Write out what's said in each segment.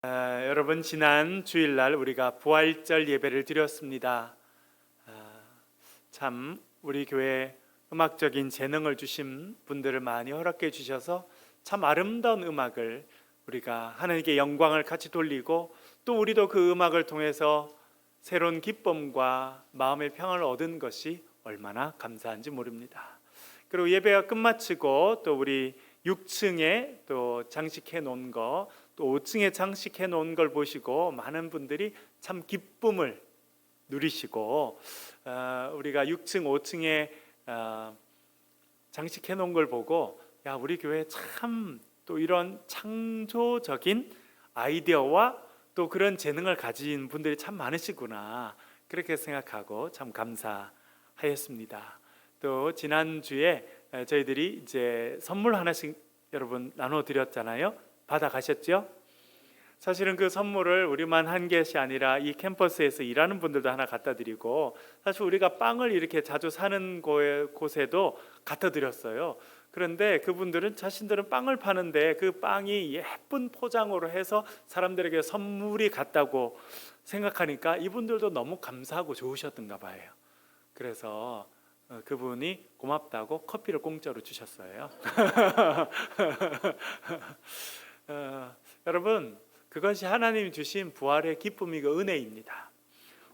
여러분, 지난 주일날 우리가 부활절 예배를 드렸습니다. 참 우리 교회 음악적인 재능을 주신 분들을 많이 허락해 주셔서 참 아름다운 음악을 우리가 하나님께 영광을 같이 돌리고, 또 우리도 그 음악을 통해서 새로운 기쁨과 마음의 평안을 얻은 것이 얼마나 감사한지 모릅니다. 그리고 예배가 끝마치고 또 우리 6층에 또 장식해 놓은 거, 또 5층에 장식해 놓은 걸 보시고 많은 분들이 참 기쁨을 누리시고, 우리가 6층, 5층에 장식해 놓은 걸 보고, 야, 우리 교회 참 또 이런 창조적인 아이디어와 또 그런 재능을 가진 분들이 참 많으시구나, 그렇게 생각하고 참 감사하였습니다. 또 지난주에 저희들이 이제 선물 하나씩 여러분 나눠 드렸잖아요. 받아 가셨죠? 사실은 그 선물을 우리만 한 것이 아니라 이 캠퍼스에서 일하는 분들도 하나 갖다 드리고, 사실 우리가 빵을 이렇게 자주 사는 곳에도 갖다 드렸어요. 그런데 그분들은 자신들은 빵을 파는데 그 빵이 예쁜 포장으로 해서 사람들에게 선물이 같다고 생각하니까 이분들도 너무 감사하고 좋으셨던가 봐요. 그래서 그분이 고맙다고 커피를 공짜로 주셨어요. 여러분, 그것이 하나님이 주신 부활의 기쁨이고 은혜입니다.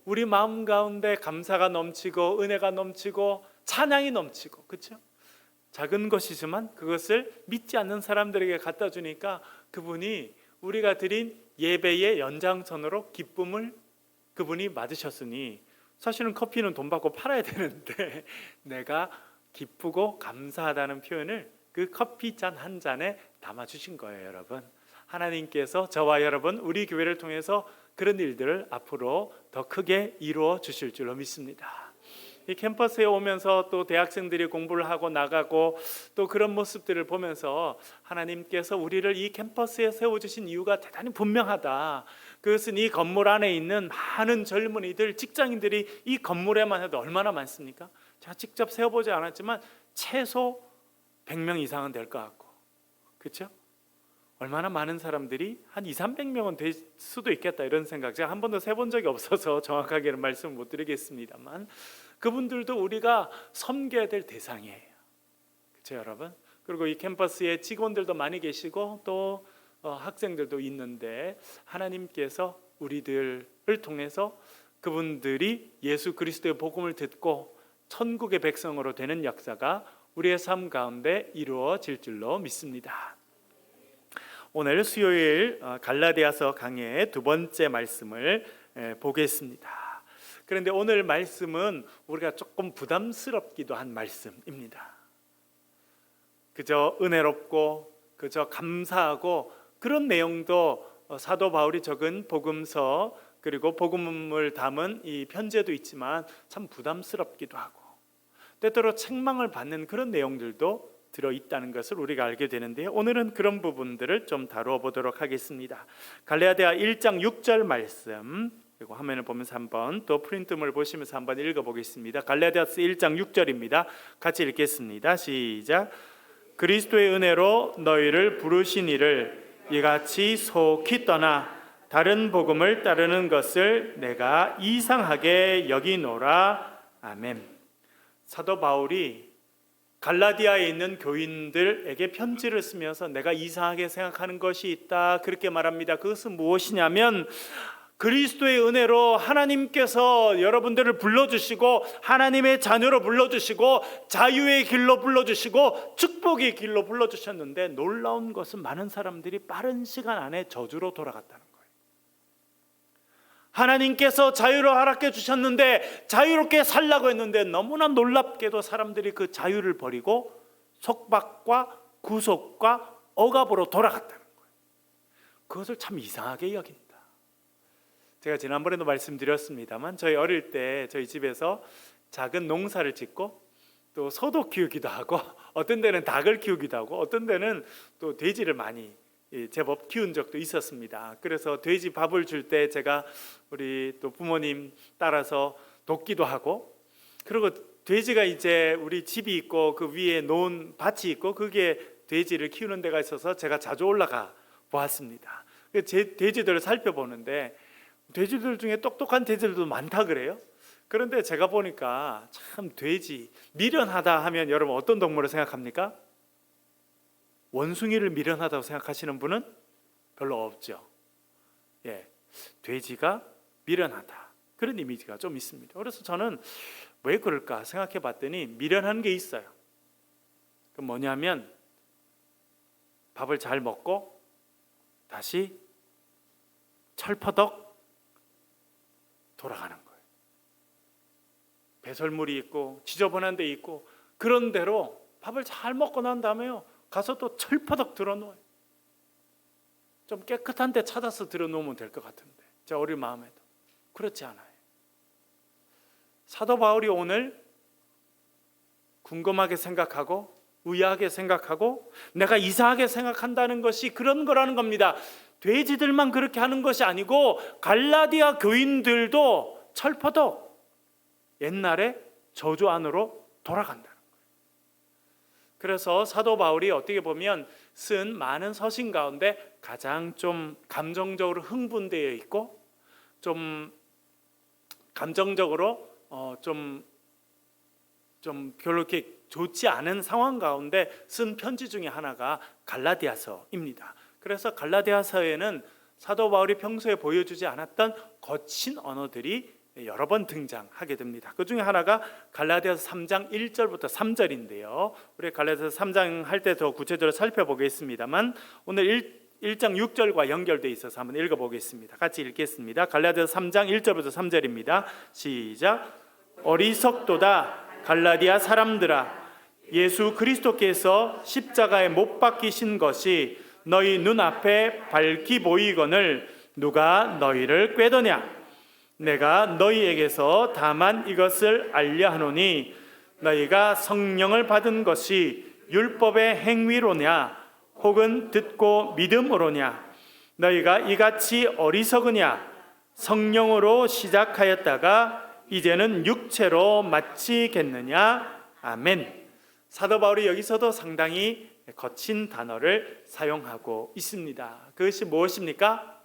우리 마음 가운데 감사가 넘치고 은혜가 넘치고 찬양이 넘치고, 그렇죠? 작은 것이지만 그것을 믿지 않는 사람들에게 갖다 주니까 그분이 우리가 드린 예배의 연장선으로 기쁨을 그분이 맞으셨으니, 사실은 커피는 돈 받고 팔아야 되는데 내가 기쁘고 감사하다는 표현을 그 커피 잔 한 잔에 담아주신 거예요. 여러분, 하나님께서 저와 여러분, 우리 교회를 통해서 그런 일들을 앞으로 더 크게 이루어 주실 줄로 믿습니다. 이 캠퍼스에 오면서 또 대학생들이 공부를 하고 나가고 또 그런 모습들을 보면서 하나님께서 우리를 이 캠퍼스에 세워주신 이유가 대단히 분명하다. 그것은 이 건물 안에 있는 많은 젊은이들, 직장인들이 이 건물에만 해도 얼마나 많습니까? 제가 직접 세워보지 않았지만 최소 100명 이상은 될 것 같고, 그렇죠? 얼마나 많은 사람들이 한 200~300명은 될 수도 있겠다, 이런 생각. 제가 한 번도 세본 적이 없어서 정확하게는 말씀을 못 드리겠습니다만, 그분들도 우리가 섬겨야 될 대상이에요. 그렇죠, 여러분? 그리고 이 캠퍼스에 직원들도 많이 계시고 또 학생들도 있는데, 하나님께서 우리들을 통해서 그분들이 예수 그리스도의 복음을 듣고 천국의 백성으로 되는 역사가 우리의 삶 가운데 이루어질 줄로 믿습니다. 오늘 수요일 갈라디아서 강해의 두 번째 말씀을 보겠습니다. 그런데 오늘 말씀은 우리가 조금 부담스럽기도 한 말씀입니다. 그저 은혜롭고 그저 감사하고 그런 내용도 사도 바울이 적은 복음서, 그리고 복음을 담은 이 편지에도 있지만 참 부담스럽기도 하고 때때로 책망을 받는 그런 내용들도 들어있다는 것을 우리가 알게 되는데요, 오늘은 그런 부분들을 좀 다루어 보도록 하겠습니다. 갈라디아 1장 6절 말씀, 그리고 화면을 보면서 한번 또 프린트물 보시면서 한번 읽어보겠습니다. 갈라디아서 1장 6절입니다. 같이 읽겠습니다. 시작. 그리스도의 은혜로 너희를 부르신 이를 이같이 속히 떠나 다른 복음을 따르는 것을 내가 이상하게 여기노라. 아멘. 사도 바울이 갈라디아에 있는 교인들에게 편지를 쓰면서 내가 이상하게 생각하는 것이 있다, 그렇게 말합니다. 그것은 무엇이냐면, 그리스도의 은혜로 하나님께서 여러분들을 불러주시고 하나님의 자녀로 불러주시고 자유의 길로 불러주시고 축복의 길로 불러주셨는데, 놀라운 것은 많은 사람들이 빠른 시간 안에 저주로 돌아갔다는 거예요. 하나님께서 자유를 허락해 주셨는데, 자유롭게 살라고 했는데 너무나 놀랍게도 사람들이 그 자유를 버리고 속박과 구속과 억압으로 돌아갔다는 거예요. 그것을 참 이상하게 여긴다. 제가 지난번에도 말씀드렸습니다만, 저희 어릴 때 저희 집에서 작은 농사를 짓고 또 소도 키우기도 하고 어떤 데는 닭을 키우기도 하고 어떤 데는 또 돼지를 많이 제법 키운 적도 있었습니다. 그래서 돼지 밥을 줄 때 제가 우리 또 부모님 따라서 돕기도 하고, 그리고 돼지가 이제 우리 집이 있고 그 위에 놓은 밭이 있고 그게 돼지를 키우는 데가 있어서 제가 자주 올라가 보았습니다. 돼지들을 살펴보는데 돼지들 중에 똑똑한 돼지들도 많다 그래요. 그런데 제가 보니까 참 돼지 미련하다 하면 여러분 어떤 동물을 생각합니까? 원숭이를 미련하다고 생각하시는 분은 별로 없죠. 예, 돼지가 미련하다 그런 이미지가 좀 있습니다. 그래서 저는 왜 그럴까 생각해 봤더니 미련한 게 있어요. 그 뭐냐면 밥을 잘 먹고 다시 철퍼덕 돌아가는 거예요. 배설물이 있고 지저분한 데 있고 그런 대로 밥을 잘 먹고 난 다음에요 가서 또 철퍼덕 들어놓아요. 좀 깨끗한 데 찾아서 들어놓으면 될 것 같은데 제 어릴 마음에도 그렇지 않아요. 사도 바울이 오늘 궁금하게 생각하고 의아하게 생각하고 내가 이상하게 생각한다는 것이 그런 거라는 겁니다. 돼지들만 그렇게 하는 것이 아니고 갈라디아 교인들도 철퍼덕 옛날에 저주 안으로 돌아간다는 거예요. 그래서 사도 바울이 어떻게 보면 쓴 많은 서신 가운데 가장 좀 감정적으로 흥분되어 있고 좀 감정적으로 좀 별로 이렇게 좋지 않은 상황 가운데 쓴 편지 중에 하나가 갈라디아서입니다. 그래서 갈라디아서에는 사도 바울이 평소에 보여주지 않았던 거친 언어들이 여러 번 등장하게 됩니다. 그 중에 하나가 갈라디아서 3장 1절부터 3절인데요. 우리 갈라디아서 3장 할 때 더 구체적으로 살펴보겠습니다만 오늘 1장 6절과 연결되어 있어서 한번 읽어보겠습니다. 같이 읽겠습니다. 갈라디아서 3장 1절부터 3절입니다. 시작. 어리석도다 갈라디아 사람들아, 예수 그리스도께서 십자가에 못 박히신 것이 너희 눈앞에 밝히 보이거늘 누가 너희를 꾀더냐? 내가 너희에게서 다만 이것을 알려하노니 너희가 성령을 받은 것이 율법의 행위로냐 혹은 듣고 믿음으로냐? 너희가 이같이 어리석으냐? 성령으로 시작하였다가 이제는 육체로 마치겠느냐? 아멘. 사도 바울이 여기서도 상당히 거친 단어를 사용하고 있습니다. 그것이 무엇입니까?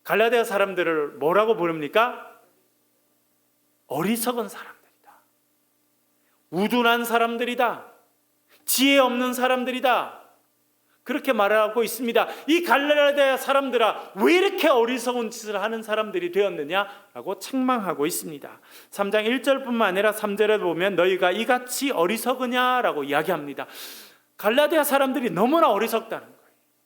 갈라디아 사람들을 뭐라고 부릅니까? 어리석은 사람들이다. 우둔한 사람들이다. 지혜 없는 사람들이다. 그렇게 말하고 있습니다. 이 갈라디아 사람들아, 왜 이렇게 어리석은 짓을 하는 사람들이 되었느냐라고 책망하고 있습니다. 3장 1절뿐만 아니라 3절에 보면 너희가 이같이 어리석으냐라고 이야기합니다. 갈라디아 사람들이 너무나 어리석다는 거예요.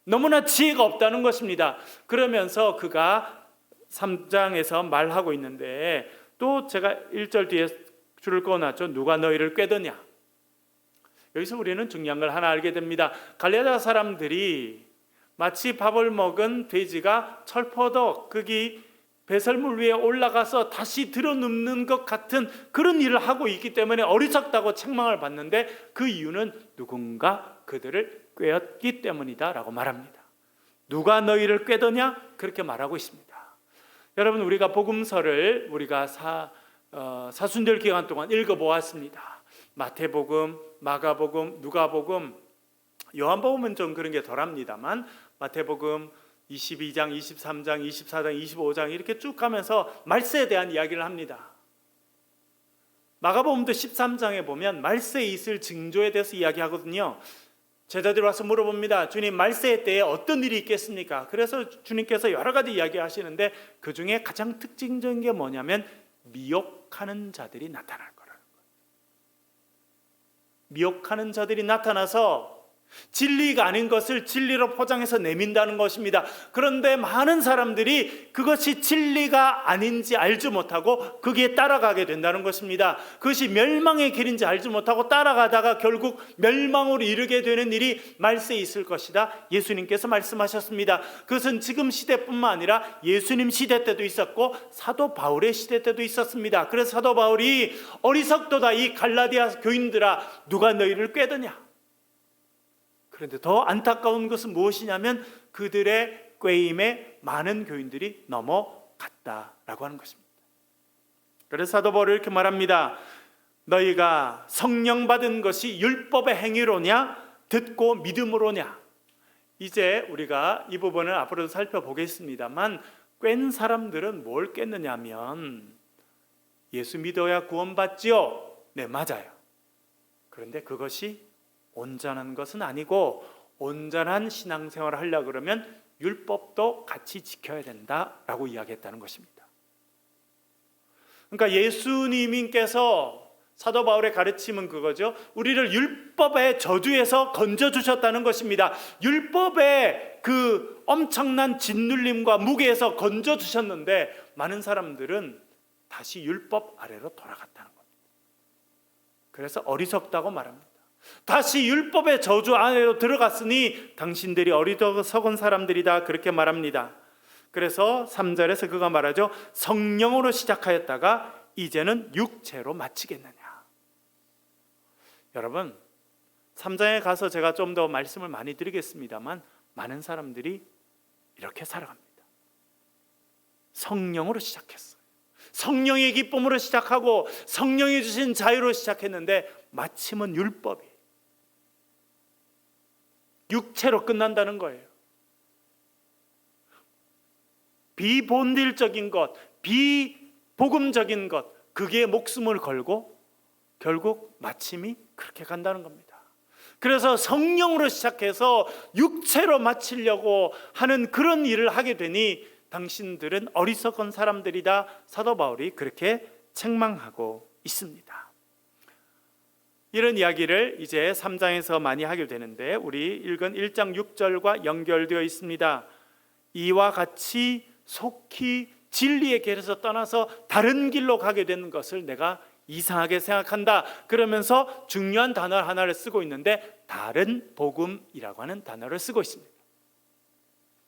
너무나 지혜가 없다는 것입니다. 그러면서 그가 3장에서 말하고 있는데 또 제가 1절 뒤에 줄을 꺼놨죠. 누가 너희를 꾀더냐? 여기서 우리는 중요한 걸 하나 알게 됩니다. 갈라디아 사람들이 마치 밥을 먹은 돼지가 철퍼덕 거기 배설물 위에 올라가서 다시 들어눕는 것 같은 그런 일을 하고 있기 때문에 어리석다고 책망을 받는데 그 이유는 누군가 그들을 꾀었기 때문이다라고 말합니다. 누가 너희를 꾀더냐? 그렇게 말하고 있습니다. 여러분, 우리가 복음서를 우리가 사순절 기간 동안 읽어보았습니다. 마태복음, 마가복음, 누가복음, 요한복음은 좀 그런 게 덜합니다만 마태복음 22장, 23장, 24장, 25장 이렇게 쭉 가면서 말세에 대한 이야기를 합니다. 마가복음도 13장에 보면 말세에 있을 징조에 대해서 이야기하거든요. 제자들이 와서 물어봅니다. 주님, 말세 때에 어떤 일이 있겠습니까? 그래서 주님께서 여러 가지 이야기하시는데 그 중에 가장 특징적인 게 뭐냐면 미혹하는 자들이 나타날 거라는 거예요. 미혹하는 자들이 나타나서 진리가 아닌 것을 진리로 포장해서 내민다는 것입니다. 그런데 많은 사람들이 그것이 진리가 아닌지 알지 못하고 거기에 따라가게 된다는 것입니다. 그것이 멸망의 길인지 알지 못하고 따라가다가 결국 멸망으로 이르게 되는 일이 말세에 있을 것이다. 예수님께서 말씀하셨습니다. 그것은 지금 시대뿐만 아니라 예수님 시대 때도 있었고 사도 바울의 시대 때도 있었습니다. 그래서 사도 바울이 어리석도다 이 갈라디아 교인들아, 누가 너희를 꾀더냐? 그런데 더 안타까운 것은 무엇이냐면 그들의 꾀임에 많은 교인들이 넘어갔다라고 하는 것입니다. 그래서 사도 바울이 이렇게 말합니다. 너희가 성령 받은 것이 율법의 행위로냐 듣고 믿음으로냐? 이제 우리가 이 부분을 앞으로도 살펴보겠습니다만 깬 사람들은 뭘 깼느냐면 예수 믿어야 구원받지요. 네, 맞아요. 그런데 그것이 온전한 것은 아니고 온전한 신앙생활을 하려고 그러면 율법도 같이 지켜야 된다라고 이야기했다는 것입니다. 그러니까 예수님께서 사도 바울의 가르침은 그거죠. 우리를 율법의 저주에서 건져주셨다는 것입니다. 율법의 그 엄청난 짓눌림과 무게에서 건져주셨는데 많은 사람들은 다시 율법 아래로 돌아갔다는 겁니다. 그래서 어리석다고 말합니다. 다시 율법의 저주 안으로 들어갔으니 당신들이 어리석은 사람들이다, 그렇게 말합니다. 그래서 3절에서 그가 말하죠. 성령으로 시작하였다가 이제는 육체로 마치겠느냐. 여러분, 3장에 가서 제가 좀 더 말씀을 많이 드리겠습니다만 많은 사람들이 이렇게 살아갑니다. 성령으로 시작했어요. 성령의 기쁨으로 시작하고 성령이 주신 자유로 시작했는데 마침은 율법이 육체로 끝난다는 거예요. 비본질적인 것, 비복음적인 것, 그게 목숨을 걸고 결국 마침이 그렇게 간다는 겁니다. 그래서 성령으로 시작해서 육체로 마치려고 하는 그런 일을 하게 되니 당신들은 어리석은 사람들이다, 사도 바울이 그렇게 책망하고 있습니다. 이런 이야기를 이제 3장에서 많이 하게 되는데 우리 읽은 1장 6절과 연결되어 있습니다. 이와 같이 속히 진리의 길에서 떠나서 다른 길로 가게 되는 것을 내가 이상하게 생각한다. 그러면서 중요한 단어 하나를 쓰고 있는데 다른 복음이라고 하는 단어를 쓰고 있습니다.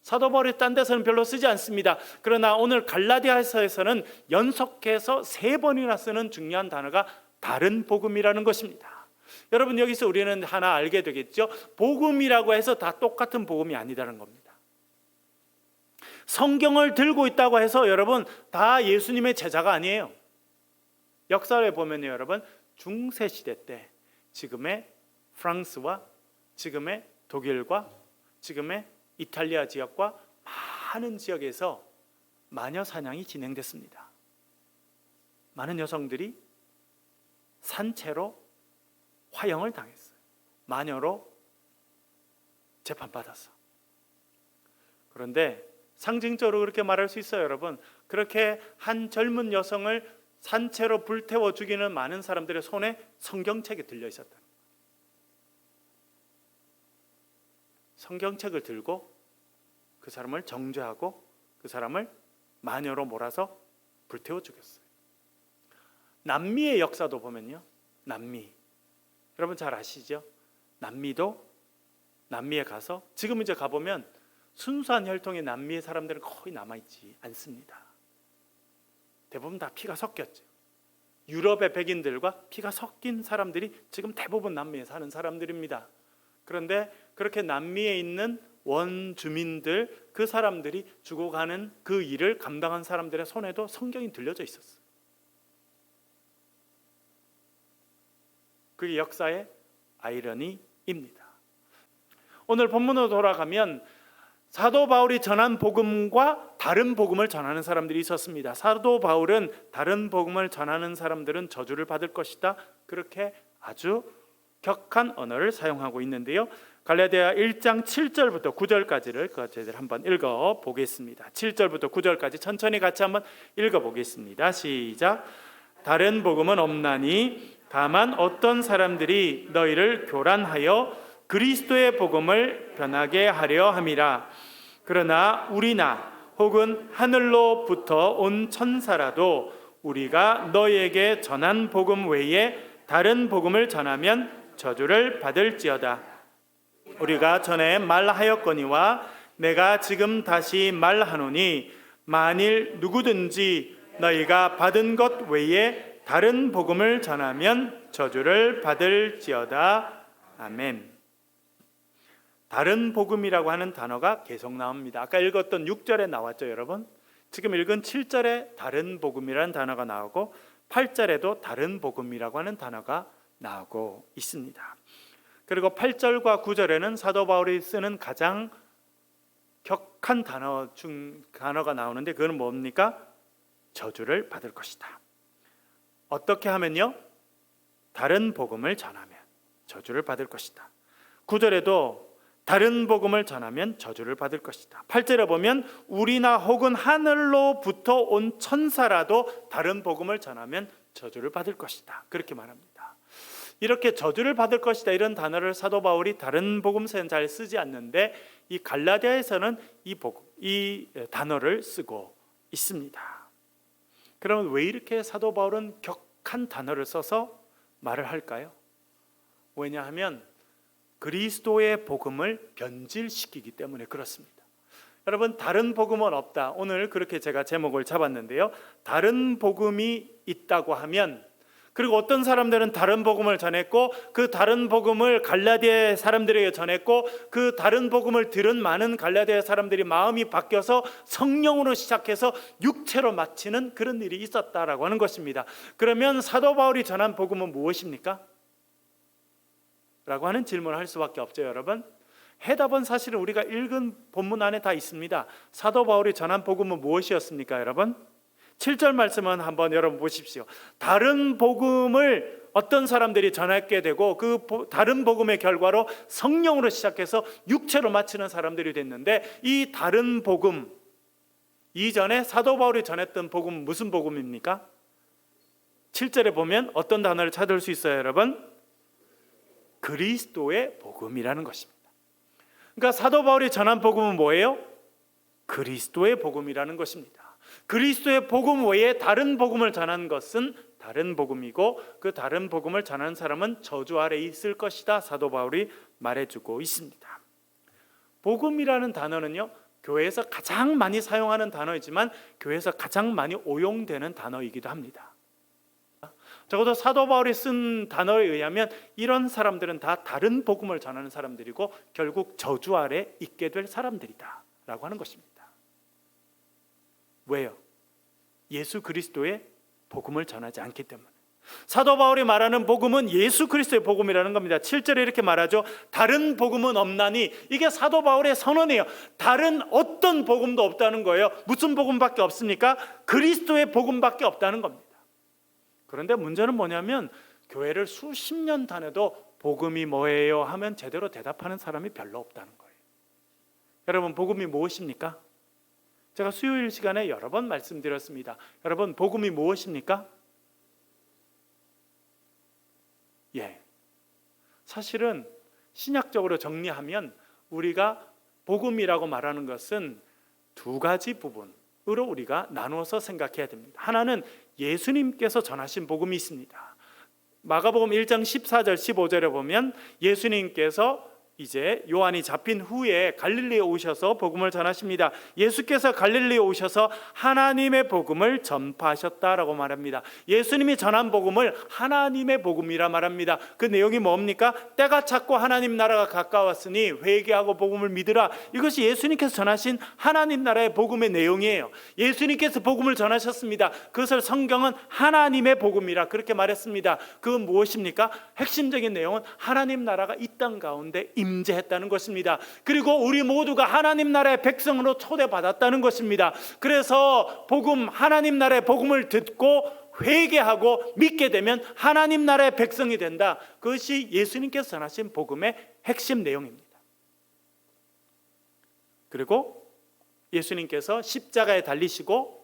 사도 바울이 딴 데서는 별로 쓰지 않습니다. 그러나 오늘 갈라디아서에서는 연속해서 3번이나 쓰는 중요한 단어가 다른 복음이라는 것입니다. 여러분, 여기서 우리는 하나 알게 되겠죠. 복음이라고 해서 다 똑같은 복음이 아니다는 겁니다. 성경을 들고 있다고 해서 여러분 다 예수님의 제자가 아니에요. 역사를 보면요, 여러분, 중세시대 때 지금의 프랑스와 지금의 독일과 지금의 이탈리아 지역과 많은 지역에서 마녀 사냥이 진행됐습니다. 많은 여성들이 산채로 화형을 당했어요. 마녀로 재판받았어. 그런데 상징적으로 그렇게 말할 수 있어요, 여러분. 그렇게 한 젊은 여성을 산채로 불태워 죽이는 많은 사람들의 손에 성경책이 들려 있었다. 성경책을 들고 그 사람을 정죄하고 그 사람을 마녀로 몰아서 불태워 죽였어요. 남미의 역사도 보면요, 남미, 여러분 잘 아시죠? 남미에 가서 지금 이제 가보면 순수한 혈통의 남미의 사람들은 거의 남아있지 않습니다. 대부분 다 피가 섞였죠. 유럽의 백인들과 피가 섞인 사람들이 지금 대부분 남미에 사는 사람들입니다. 그런데 그렇게 남미에 있는 원주민들, 그 사람들이 죽어가는 그 일을 감당한 사람들의 손에도 성경이 들려져 있었어요. 그게 역사의 아이러니입니다. 오늘 본문으로 돌아가면 사도 바울이 전한 복음과 다른 복음을 전하는 사람들이 있었습니다. 사도 바울은 다른 복음을 전하는 사람들은 저주를 받을 것이다, 그렇게 아주 격한 언어를 사용하고 있는데요. 갈라디아 1장 7절부터 9절까지를 저희들 한번 읽어보겠습니다. 7절부터 9절까지 천천히 같이 한번 읽어보겠습니다. 시작. 다른 복음은 없나니 다만 어떤 사람들이 너희를 교란하여 그리스도의 복음을 변하게 하려 함이라. 그러나 우리나 혹은 하늘로부터 온 천사라도 우리가 너희에게 전한 복음 외에 다른 복음을 전하면 저주를 받을지어다. 우리가 전에 말하였거니와 내가 지금 다시 말하노니 만일 누구든지 너희가 받은 것 외에 다른 복음을 전하면 저주를 받을지어다. 아멘. 다른 복음이라고 하는 단어가 계속 나옵니다. 아까 읽었던 6절에 나왔죠, 여러분. 지금 읽은 7절에 다른 복음이라는 단어가 나오고 8절에도 다른 복음이라고 하는 단어가 나오고 있습니다. 그리고 8절과 9절에는 사도 바울이 쓰는 가장 격한 단어가 나오는데 그건 뭡니까? 저주를 받을 것이다. 어떻게 하면요? 다른 복음을 전하면 저주를 받을 것이다. 9절에도 다른 복음을 전하면 저주를 받을 것이다. 8절에 보면 우리나 혹은 하늘로부터 온 천사라도 다른 복음을 전하면 저주를 받을 것이다. 그렇게 말합니다. 이렇게 저주를 받을 것이다 이런 단어를 사도 바울이 다른 복음서에는 잘 쓰지 않는데 이 갈라디아에서는 이 단어를 쓰고 있습니다. 그러면 왜 이렇게 사도 바울은 격한 단어를 써서 말을 할까요? 왜냐하면 그리스도의 복음을 변질시키기 때문에 그렇습니다. 여러분, 다른 복음은 없다. 오늘 그렇게 제가 제목을 잡았는데요. 다른 복음이 있다고 하면, 그리고 어떤 사람들은 다른 복음을 전했고 그 다른 복음을 갈라디아 사람들에게 전했고 그 다른 복음을 들은 많은 갈라디아 사람들이 마음이 바뀌어서 성령으로 시작해서 육체로 마치는 그런 일이 있었다라고 하는 것입니다. 그러면 사도 바울이 전한 복음은 무엇입니까? 라고 하는 질문을 할 수밖에 없죠. 여러분, 해답은 사실은 우리가 읽은 본문 안에 다 있습니다. 사도 바울이 전한 복음은 무엇이었습니까? 여러분, 7절 말씀은 한번 여러분 보십시오. 다른 복음을 어떤 사람들이 전하게 되고 그 다른 복음의 결과로 성령으로 시작해서 육체로 마치는 사람들이 됐는데, 이 다른 복음 이전에 사도 바울이 전했던 복음은 무슨 복음입니까? 7절에 보면 어떤 단어를 찾을 수 있어요, 여러분? 그리스도의 복음이라는 것입니다. 그러니까 사도 바울이 전한 복음은 뭐예요? 그리스도의 복음이라는 것입니다. 그리스도의 복음 외에 다른 복음을 전한 것은 다른 복음이고 그 다른 복음을 전하는 사람은 저주 아래 있을 것이다. 사도 바울이 말해주고 있습니다. 복음이라는 단어는요, 교회에서 가장 많이 사용하는 단어이지만 교회에서 가장 많이 오용되는 단어이기도 합니다. 적어도 사도 바울이 쓴 단어에 의하면 이런 사람들은 다 다른 복음을 전하는 사람들이고 결국 저주 아래 있게 될 사람들이다 라고 하는 것입니다. 왜요? 예수 그리스도의 복음을 전하지 않기 때문에. 사도 바울이 말하는 복음은 예수 그리스도의 복음이라는 겁니다. 7절에 이렇게 말하죠. 다른 복음은 없나니. 이게 사도 바울의 선언이에요. 다른 어떤 복음도 없다는 거예요. 무슨 복음밖에 없습니까? 그리스도의 복음밖에 없다는 겁니다. 그런데 문제는 뭐냐면 교회를 수십 년 다녀도 복음이 뭐예요? 하면 제대로 대답하는 사람이 별로 없다는 거예요. 여러분, 복음이 무엇입니까? 제가 수요일 시간에 여러 번 말씀드렸습니다. 여러분, 복음이 무엇입니까? 사실은 신약적으로 정리하면 우리가 복음이라고 말하는 것은 두 가지 부분으로 우리가 나누어서 생각해야 됩니다. 하나는 예수님께서 전하신 복음이 있습니다. 마가복음 1장 14절 15절에 보면 예수님께서 이제 요한이 잡힌 후에 갈릴리에 오셔서 복음을 전하십니다. 예수께서 갈릴리에 오셔서 하나님의 복음을 전파하셨다라고 말합니다. 예수님이 전한 복음을 하나님의 복음이라 말합니다. 그 내용이 뭡니까? 때가 찼고 하나님 나라가 가까웠으니 회개하고 복음을 믿으라. 이것이 예수님께서 전하신 하나님 나라의 복음의 내용이에요. 예수님께서 복음을 전하셨습니다. 그것을 성경은 하나님의 복음이라 그렇게 말했습니다. 그건 무엇입니까? 핵심적인 내용은 하나님 나라가 이 땅 가운데 임재했다는 것입니다. 그리고 우리 모두가 하나님 나라의 백성으로 초대받았다는 것입니다. 그래서 복음, 하나님 나라의 복음을 듣고 회개하고 믿게 되면 하나님 나라의 백성이 된다. 그것이 예수님께서 전하신 복음의 핵심 내용입니다. 그리고 예수님께서 십자가에 달리시고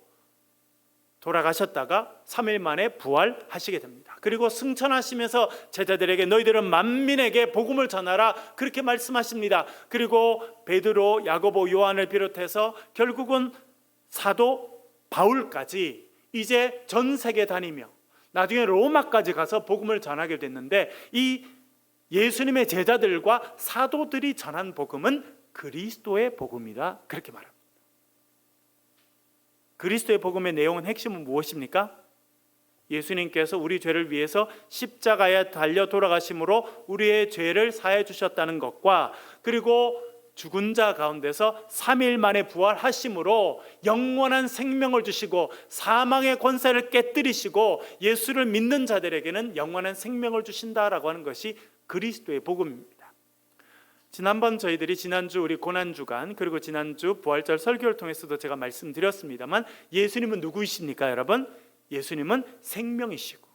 돌아가셨다가 3일 만에 부활하시게 됩니다. 그리고 승천하시면서 제자들에게 너희들은 만민에게 복음을 전하라 그렇게 말씀하십니다. 그리고 베드로, 야고보, 요한을 비롯해서 결국은 사도 바울까지 이제 전 세계 다니며 나중에 로마까지 가서 복음을 전하게 됐는데, 이 예수님의 제자들과 사도들이 전한 복음은 그리스도의 복음이다 그렇게 말합니다. 그리스도의 복음의 내용은 핵심은 무엇입니까? 예수님께서 우리 죄를 위해서 십자가에 달려 돌아가심으로 우리의 죄를 사해 주셨다는 것과, 그리고 죽은 자 가운데서 3일 만에 부활하심으로 영원한 생명을 주시고 사망의 권세를 깨뜨리시고 예수를 믿는 자들에게는 영원한 생명을 주신다라고 하는 것이 그리스도의 복음입니다. 지난번 저희들이 지난주 우리 고난주간 그리고 지난주 부활절 설교를 통해서도 제가 말씀드렸습니다만 예수님은 누구이십니까 여러분? 예수님은 생명이시고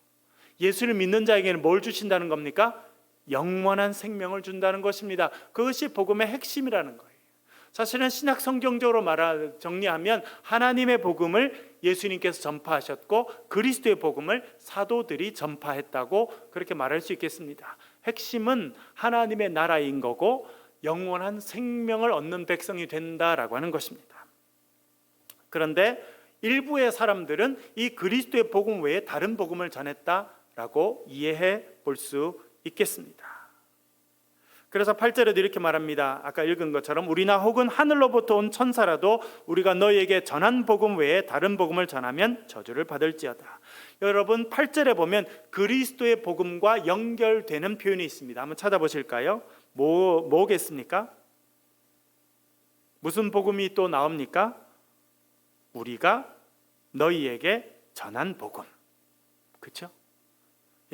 예수를 믿는 자에게는 뭘 주신다는 겁니까? 영원한 생명을 준다는 것입니다. 그것이 복음의 핵심이라는 거예요. 사실은 신약 성경적으로 정리하면 하나님의 복음을 예수님께서 전파하셨고 그리스도의 복음을 사도들이 전파했다고 그렇게 말할 수 있겠습니다. 핵심은 하나님의 나라인 거고 영원한 생명을 얻는 백성이 된다라고 하는 것입니다. 그런데 일부의 사람들은 이 그리스도의 복음 외에 다른 복음을 전했다라고 이해해 볼 수 있겠습니다. 그래서 8절에도 이렇게 말합니다. 아까 읽은 것처럼 우리나 혹은 하늘로부터 온 천사라도 우리가 너희에게 전한 복음 외에 다른 복음을 전하면 저주를 받을지어다. 여러분 8절에 보면 그리스도의 복음과 연결되는 표현이 있습니다. 한번 찾아보실까요? 뭐겠습니까? 무슨 복음이 또 나옵니까? 우리가 너희에게 전한 복음. 그렇죠?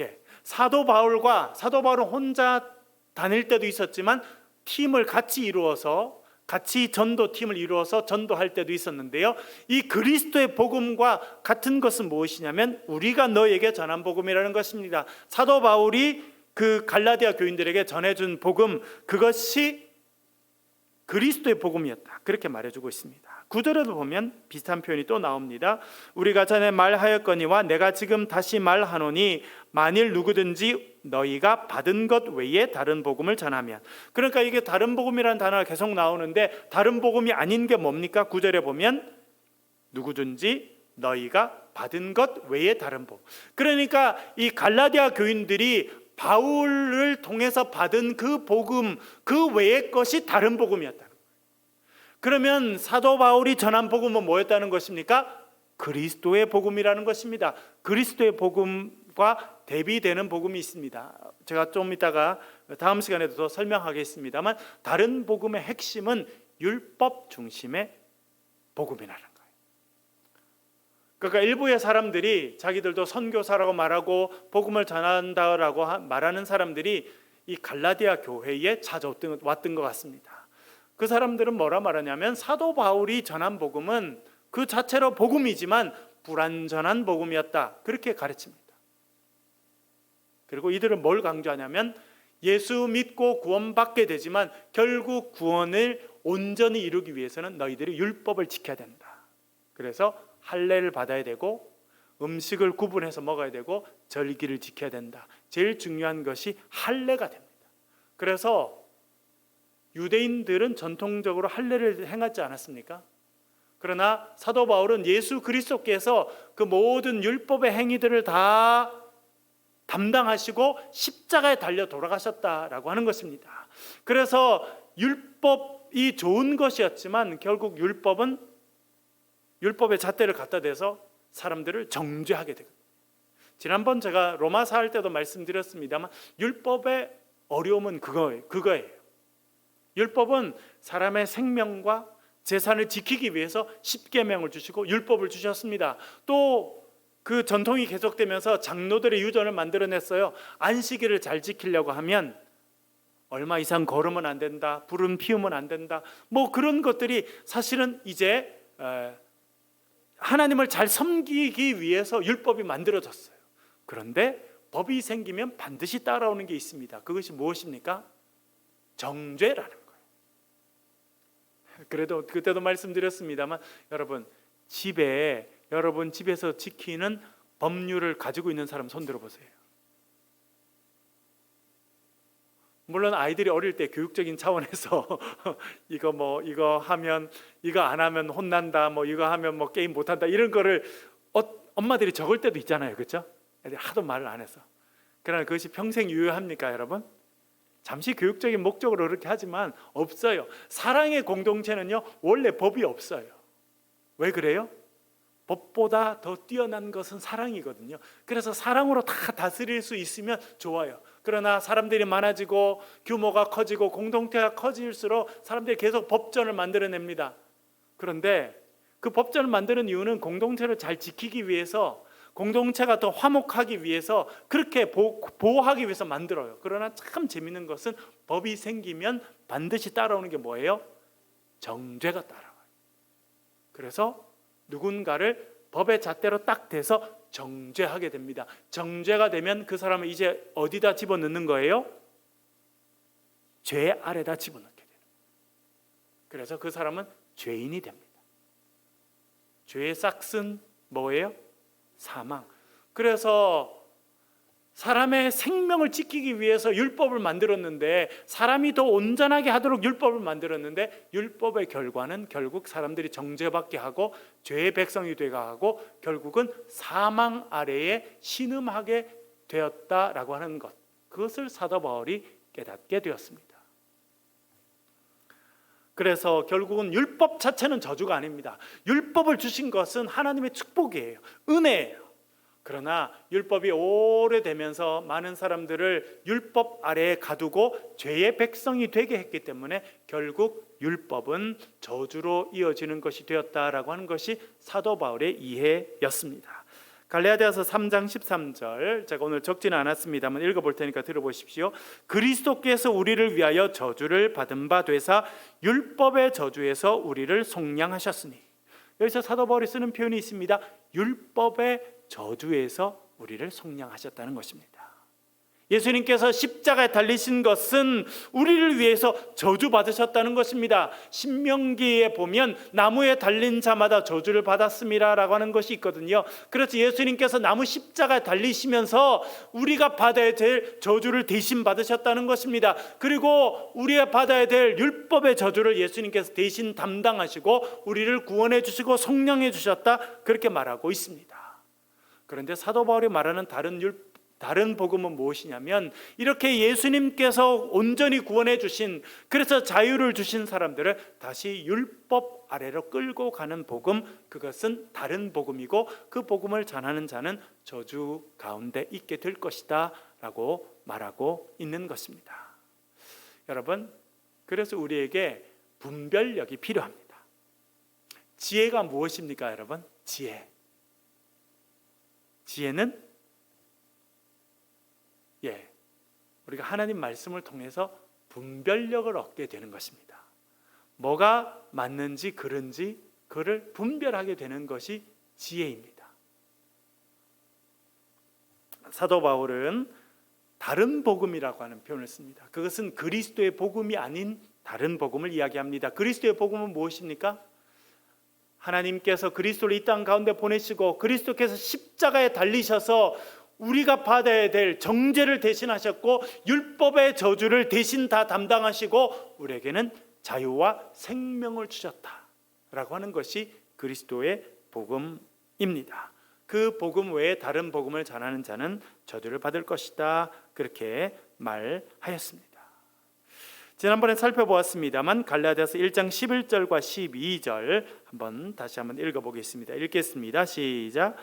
예. 사도 바울은 혼자 다닐 때도 있었지만 팀을 같이 이루어서 같이 전도팀을 이루어서 전도할 때도 있었는데요. 이 그리스도의 복음과 같은 것은 무엇이냐면 우리가 너에게 전한 복음이라는 것입니다. 사도 바울이 그 갈라디아 교인들에게 전해준 복음, 그것이 그리스도의 복음이었다. 그렇게 말해주고 있습니다. 9절에도 보면 비슷한 표현이 또 나옵니다. 우리가 전에 말하였거니와 내가 지금 다시 말하노니 만일 누구든지 너희가 받은 것 외에 다른 복음을 전하면, 그러니까 이게 다른 복음이라는 단어가 계속 나오는데 다른 복음이 아닌 게 뭡니까? 9절에 보면 누구든지 너희가 받은 것 외에 다른 복음. 그러니까 이 갈라디아 교인들이 바울을 통해서 받은 그 복음 그 외의 것이 다른 복음이었다. 그러면 사도 바울이 전한 복음은 뭐였다는 것입니까? 그리스도의 복음이라는 것입니다. 그리스도의 복음과 대비되는 복음이 있습니다. 제가 좀 이따가 다음 시간에도 더 설명하겠습니다만 다른 복음의 핵심은 율법 중심의 복음이라는 거예요. 그러니까 일부의 사람들이 자기들도 선교사라고 말하고 복음을 전한다라고 말하는 사람들이 이 갈라디아 교회에 찾아왔던 것 같습니다. 그 사람들은 뭐라 말하냐면 사도 바울이 전한 복음은 그 자체로 복음이지만 불완전한 복음이었다. 그렇게 가르칩니다. 그리고 이들은 뭘 강조하냐면 예수 믿고 구원받게 되지만 결국 구원을 온전히 이루기 위해서는 너희들이 율법을 지켜야 된다. 그래서 할례를 받아야 되고 음식을 구분해서 먹어야 되고 절기를 지켜야 된다. 제일 중요한 것이 할례가 됩니다. 그래서 유대인들은 전통적으로 할례를 행하지 않았습니까? 그러나 사도 바울은 예수 그리스도께서 그 모든 율법의 행위들을 다 담당하시고 십자가에 달려 돌아가셨다라고 하는 것입니다. 그래서 율법이 좋은 것이었지만 결국 율법의 잣대를 갖다 대서 사람들을 정죄하게 되거든요. 지난번 제가 로마서 할 때도 말씀드렸습니다만 율법의 어려움은 그거예요. 율법은 사람의 생명과 재산을 지키기 위해서 십계명을 주시고 율법을 주셨습니다. 또 그 전통이 계속되면서 장로들의 유전을 만들어냈어요. 안식일을 잘 지키려고 하면 얼마 이상 걸으면 안 된다, 불은 피우면 안 된다, 뭐 그런 것들이 사실은 이제 하나님을 잘 섬기기 위해서 율법이 만들어졌어요. 그런데 법이 생기면 반드시 따라오는 게 있습니다. 그것이 무엇입니까? 정죄라는 거예요. 그래도 그때도 말씀드렸습니다만 여러분 집에서 지키는 법률을 가지고 있는 사람 손 들어보세요. 물론 아이들이 어릴 때 교육적인 차원에서 이거 안 하면 혼난다, 이거 하면 게임 못 한다, 이런 거를 엄마들이 적을 때도 있잖아요. 그렇죠? 애들이 하도 말을 안 해서. 그러나 그것이 평생 유효합니까, 여러분? 잠시 교육적인 목적으로 그렇게 하지만 없어요. 사랑의 공동체는요, 원래 법이 없어요. 왜 그래요? 법보다 더 뛰어난 것은 사랑이거든요. 그래서 사랑으로 다 다스릴 수 있으면 좋아요. 그러나 사람들이 많아지고 규모가 커지고 공동체가 커질수록 사람들이 계속 법전을 만들어냅니다. 그런데 그 법전을 만드는 이유는 공동체를 잘 지키기 위해서, 공동체가 더 화목하기 위해서 그렇게 보호하기 위해서 만들어요. 그러나 참 재밌는 것은 법이 생기면 반드시 따라오는 게 뭐예요? 정죄가 따라와요. 그래서 누군가를 법의 잣대로 딱 대서 정죄하게 됩니다. 정죄가 되면 그 사람을 이제 어디다 집어넣는 거예요? 죄 아래다 집어넣게 돼요. 그래서 그 사람은 죄인이 됩니다. 죄의 싹은 뭐예요? 사망. 그래서 사람의 생명을 지키기 위해서 율법을 만들었는데, 사람이 더 온전하게 하도록 율법을 만들었는데, 율법의 결과는 결국 사람들이 정죄받게 하고 죄의 백성이 되게 하고 결국은 사망 아래에 신음하게 되었다라고 하는 것, 그것을 사도 바울이 깨닫게 되었습니다. 그래서 결국은 율법 자체는 저주가 아닙니다. 율법을 주신 것은 하나님의 축복이에요. 은혜예요. 그러나 율법이 오래되면서 많은 사람들을 율법 아래에 가두고 죄의 백성이 되게 했기 때문에 결국 율법은 저주로 이어지는 것이 되었다라고 하는 것이 사도 바울의 이해였습니다. 갈라디아서 3장 13절, 제가 오늘 적지는 않았습니다만 읽어볼 테니까 들어보십시오. 그리스도께서 우리를 위하여 저주를 받은 바 되사 율법의 저주에서 우리를 속량하셨으니, 여기서 사도 바울이 쓰는 표현이 있습니다. 율법의 저주에서 우리를 속량하셨다는 것입니다. 예수님께서 십자가에 달리신 것은 우리를 위해서 저주받으셨다는 것입니다. 신명기에 보면 나무에 달린 자마다 저주를 받았습니다 라고 하는 것이 있거든요. 그래서 예수님께서 나무 십자가에 달리시면서 우리가 받아야 될 저주를 대신 받으셨다는 것입니다. 그리고 우리가 받아야 될 율법의 저주를 예수님께서 대신 담당하시고 우리를 구원해 주시고 속량해 주셨다, 그렇게 말하고 있습니다. 그런데 사도 바울이 말하는 다른 복음은 무엇이냐면, 이렇게 예수님께서 온전히 구원해 주신, 그래서 자유를 주신 사람들을 다시 율법 아래로 끌고 가는 복음, 그것은 다른 복음이고 그 복음을 전하는 자는 저주 가운데 있게 될 것이다 라고 말하고 있는 것입니다. 여러분, 그래서 우리에게 분별력이 필요합니다. 지혜가 무엇입니까, 여러분? 지혜는 우리가 하나님 말씀을 통해서 분별력을 얻게 되는 것입니다. 뭐가 맞는지 그른지 그를 분별하게 되는 것이 지혜입니다. 사도 바울은 다른 복음이라고 하는 표현을 씁니다. 그것은 그리스도의 복음이 아닌 다른 복음을 이야기합니다. 그리스도의 복음은 무엇입니까? 하나님께서 그리스도를 이 땅 가운데 보내시고 그리스도께서 십자가에 달리셔서 우리가 받아야 될 정죄를 대신하셨고 율법의 저주를 대신 다 담당하시고 우리에게는 자유와 생명을 주셨다라고 하는 것이 그리스도의 복음입니다. 그 복음 외에 다른 복음을 전하는 자는 저주를 받을 것이다, 그렇게 말하였습니다. 지난번에 살펴보았습니다만 갈라디아서 1장 11절과 12절 다시 한번 읽어보겠습니다. 읽겠습니다. 시작.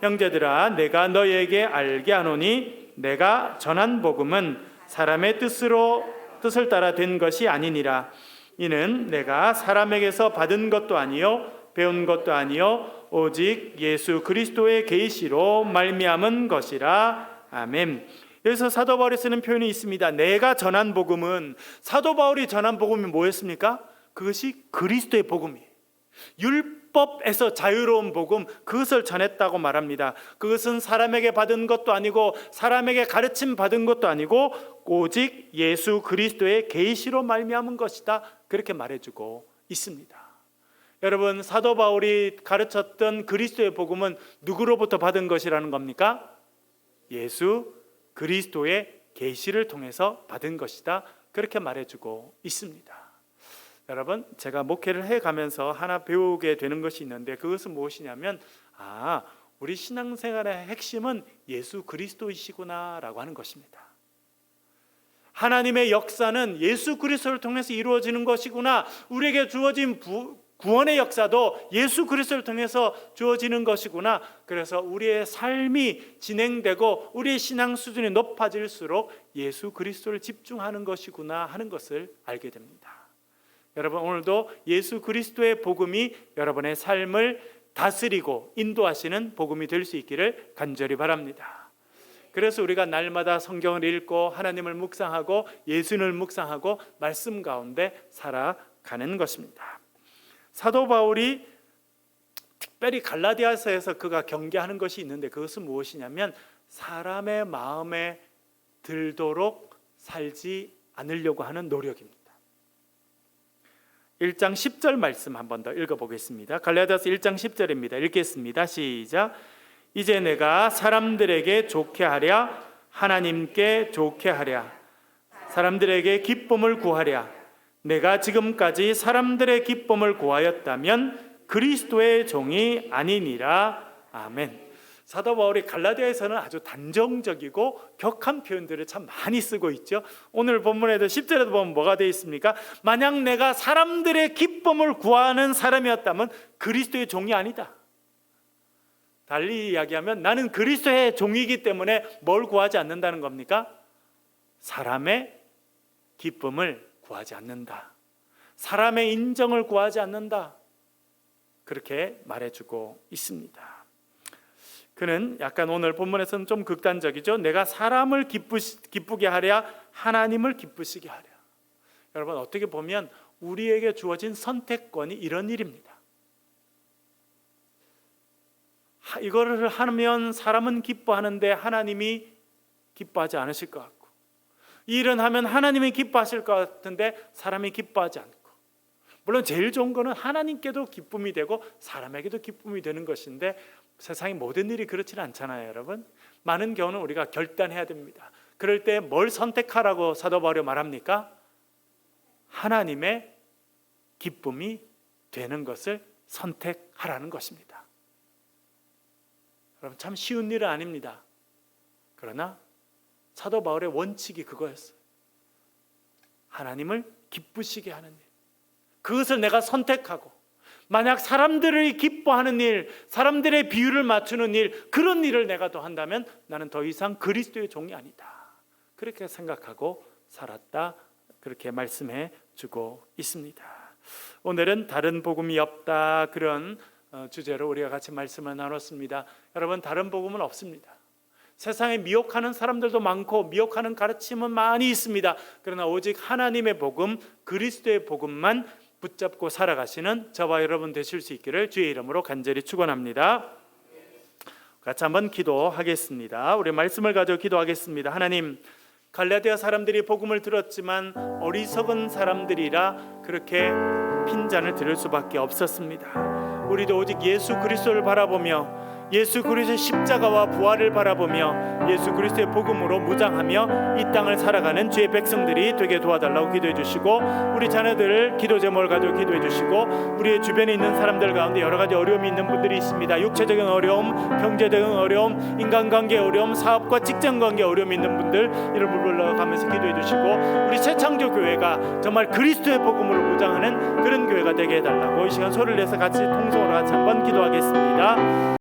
형제들아, 내가 너희에게 알게 하노니 내가 전한 복음은 사람의 뜻을 따라 된 것이 아니니라. 이는 내가 사람에게서 받은 것도 아니요 배운 것도 아니요 오직 예수 그리스도의 계시로 말미암은 것이라. 아멘. 여기서 사도 바울이 쓰는 표현이 있습니다. 내가 전한 복음은, 사도 바울이 전한 복음이 뭐였습니까? 그것이 그리스도의 복음이에요. 율법에서 자유로운 복음, 그것을 전했다고 말합니다. 그것은 사람에게 받은 것도 아니고 사람에게 가르침 받은 것도 아니고 오직 예수 그리스도의 계시로 말미암은 것이다, 그렇게 말해주고 있습니다. 여러분, 사도 바울이 가르쳤던 그리스도의 복음은 누구로부터 받은 것이라는 겁니까? 예수 그리스도의 계시를 통해서 받은 것이다, 그렇게 말해주고 있습니다. 여러분, 제가 목회를 해가면서 하나 배우게 되는 것이 있는데, 그것은 무엇이냐면 우리 신앙생활의 핵심은 예수 그리스도이시구나 라고 하는 것입니다. 하나님의 역사는 예수 그리스도를 통해서 이루어지는 것이구나, 우리에게 주어진 구원의 역사도 예수 그리스도를 통해서 주어지는 것이구나. 그래서 우리의 삶이 진행되고 우리의 신앙 수준이 높아질수록 예수 그리스도를 집중하는 것이구나 하는 것을 알게 됩니다. 여러분, 오늘도 예수 그리스도의 복음이 여러분의 삶을 다스리고 인도하시는 복음이 될 수 있기를 간절히 바랍니다. 그래서 우리가 날마다 성경을 읽고 하나님을 묵상하고 예수님을 묵상하고 말씀 가운데 살아가는 것입니다. 사도 바울이 특별히 갈라디아서에서 그가 경계하는 것이 있는데 그것은 무엇이냐면 사람의 마음에 들도록 살지 않으려고 하는 노력입니다. 1장 10절 말씀 한 번 더 읽어보겠습니다. 갈라디아서 1장 10절입니다. 읽겠습니다. 시작. 이제 내가 사람들에게 좋게 하랴 하나님께 좋게 하랴 사람들에게 기쁨을 구하랴 내가 지금까지 사람들의 기쁨을 구하였다면 그리스도의 종이 아니니라. 아멘. 사도 바울이 갈라디아에서는 아주 단정적이고 격한 표현들을 참 많이 쓰고 있죠. 오늘 본문에도 10절에도 보면 뭐가 되어 있습니까? 만약 내가 사람들의 기쁨을 구하는 사람이었다면 그리스도의 종이 아니다. 달리 이야기하면 나는 그리스도의 종이기 때문에 뭘 구하지 않는다는 겁니까? 사람의 기쁨을 구하지 않는다. 사람의 인정을 구하지 않는다. 그렇게 말해주고 있습니다. 그는 약간 오늘 본문에서는 좀 극단적이죠. 내가 사람을 기쁘게 하랴 하나님을 기쁘시게 하랴. 여러분 어떻게 보면 우리에게 주어진 선택권이 이런 일입니다. 이거를 하면 사람은 기뻐하는데 하나님이 기뻐하지 않으실 것 같고 이 일은 하면 하나님이 기뻐하실 것 같은데 사람이 기뻐하지 않고 물론 제일 좋은 거는 하나님께도 기쁨이 되고 사람에게도 기쁨이 되는 것인데 세상의 모든 일이 그렇지는 않잖아요, 여러분. 많은 경우는 우리가 결단해야 됩니다. 그럴 때 뭘 선택하라고 사도 바울이 말합니까? 하나님의 기쁨이 되는 것을 선택하라는 것입니다. 여러분 참 쉬운 일은 아닙니다. 그러나 사도 바울의 원칙이 그거였어요. 하나님을 기쁘시게 하는 일. 그것을 내가 선택하고 만약 사람들이 기뻐하는 일, 사람들의 비율을 맞추는 일, 그런 일을 내가 더 한다면 나는 더 이상 그리스도의 종이 아니다. 그렇게 생각하고 살았다. 그렇게 말씀해 주고 있습니다. 오늘은 다른 복음이 없다 그런 주제로 우리가 같이 말씀을 나눴습니다. 여러분 다른 복음은 없습니다. 세상에 미혹하는 사람들도 많고 미혹하는 가르침은 많이 있습니다. 그러나 오직 하나님의 복음, 그리스도의 복음만 붙잡고 살아가시는 저와 여러분 되실 수 있기를 주의 이름으로 간절히 축원합니다. 같이 한번 기도하겠습니다. 우리 말씀을 가지고 기도하겠습니다. 하나님, 갈라디아 사람들이 복음을 들었지만 어리석은 사람들이라 그렇게 핀잔을 들을 수밖에 없었습니다. 우리도 오직 예수 그리스도를 바라보며 예수 그리스도의 십자가와 부활을 바라보며 예수 그리스도의 복음으로 무장하며 이 땅을 살아가는 주의 백성들이 되게 도와달라고 기도해 주시고 우리 자녀들 기도 제목을 가지고 기도해 주시고 우리의 주변에 있는 사람들 가운데 여러 가지 어려움이 있는 분들이 있습니다. 육체적인 어려움, 경제적인 어려움, 인간관계 어려움, 사업과 직장관계 어려움이 있는 분들 이를 물러가면서 기도해 주시고 우리 새창조교회가 정말 그리스도의 복음으로 무장하는 그런 교회가 되게 해달라고 이 시간 소리를 내서 같이 통성으로 같이 한번 기도하겠습니다.